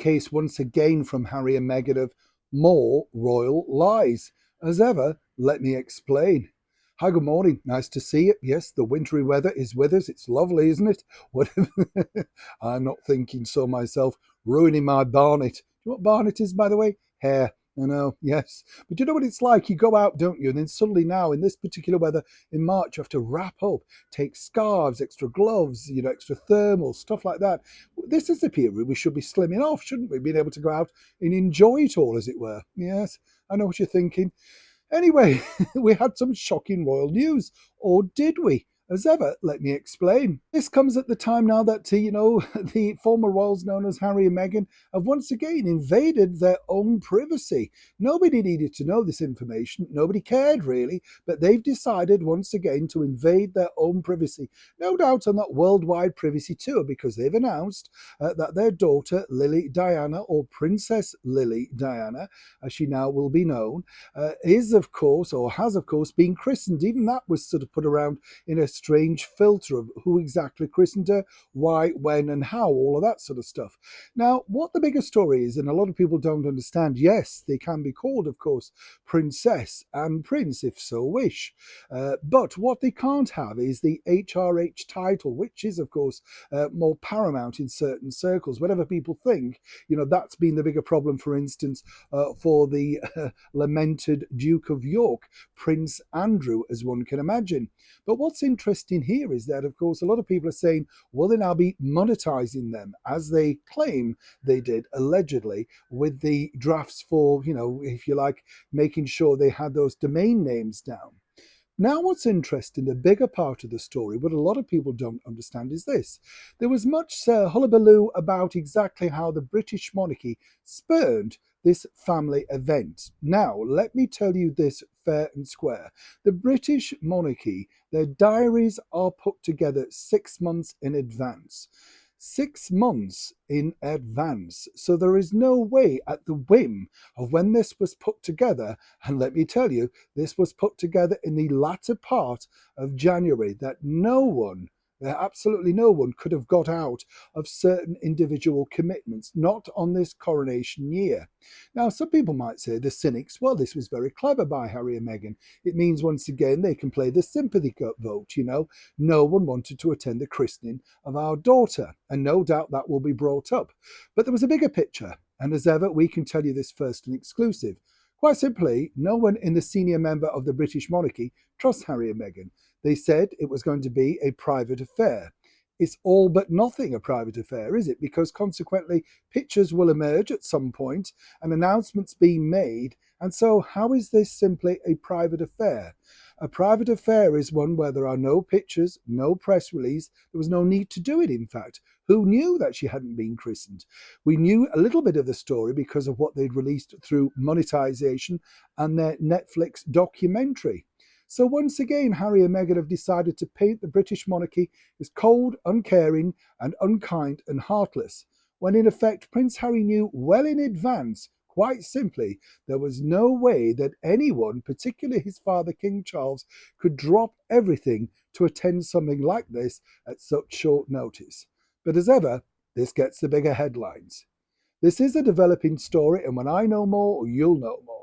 case once again from Harry and Meghan of more royal lies. As ever, let me explain. Hi, good morning. Nice to see you. Yes, the wintry weather is with us. It's lovely, isn't it? Whatever. I'm not thinking so myself, ruining my barnet. Do you know what barnet is, by the way? Hair. I know, yes. But you know what it's like? You go out, don't you? And then suddenly now, in this particular weather, in March, you have to wrap up, take scarves, extra gloves, extra thermals, stuff like that. This is the period we should be slimming off, shouldn't we? Being able to go out and enjoy it all, as it were. Yes, I know what you're thinking. Anyway, we had some shocking royal news, or did we? As ever, let me explain. This comes at the time now that, the former royals known as Harry and Meghan have once again invaded their own privacy. Nobody needed to know this information. Nobody cared, really, but they've decided once again to invade their own privacy. No doubt on that worldwide privacy tour, because they've announced that their daughter, Lily Diana, or Princess Lily Diana, as she now will be known, is, of course, or has, of course, been christened. Even that was sort of put around in a strange filter of who exactly christened her, why, when, and how, all of that sort of stuff. Now, what the bigger story is, and a lot of people don't understand, yes, they can be called, of course, princess and prince, if so wish. But what they can't have is the HRH title, which is, of course, more paramount in certain circles. Whatever people think, that's been the bigger problem, for instance, for the lamented Duke of York, Prince Andrew, as one can imagine. But what's interesting here is that, of course, a lot of people are saying, will they now be monetizing them, as they claim they did, allegedly, with the drafts for, if you like, making sure they had those domain names down. Now, what's interesting, the bigger part of the story, what a lot of people don't understand is this. There was much hullabaloo about exactly how the British monarchy spurned this family event. Now, let me tell you this fair and square. The British monarchy, their diaries are put together 6 months in advance. 6 months in advance. So there is no way at the whim of when this was put together, and let me tell you, this was put together in the latter part of January, that absolutely no one could have got out of certain individual commitments, not on this coronation year. Now, some people might say, the cynics, well, this was very clever by Harry and Meghan. It means once again they can play the sympathy vote, No one wanted to attend the christening of our daughter, and no doubt that will be brought up. But there was a bigger picture, and as ever, we can tell you this first and exclusive. Quite simply, no one in the senior member of the British monarchy trusts Harry and Meghan. They said it was going to be a private affair. It's all but nothing a private affair, is it? Because consequently, pictures will emerge at some point and announcements being made. And so how is this simply a private affair? A private affair is one where there are no pictures, no press release. There was no need to do it, in fact. Who knew that she hadn't been christened? We knew a little bit of the story because of what they'd released through monetization and their Netflix documentary. So once again, Harry and Meghan have decided to paint the British monarchy as cold, uncaring, and unkind and heartless, when in effect Prince Harry knew well in advance, quite simply, there was no way that anyone, particularly his father King Charles, could drop everything to attend something like this at such short notice. But as ever, this gets the bigger headlines. This is a developing story, and when I know more, you'll know more.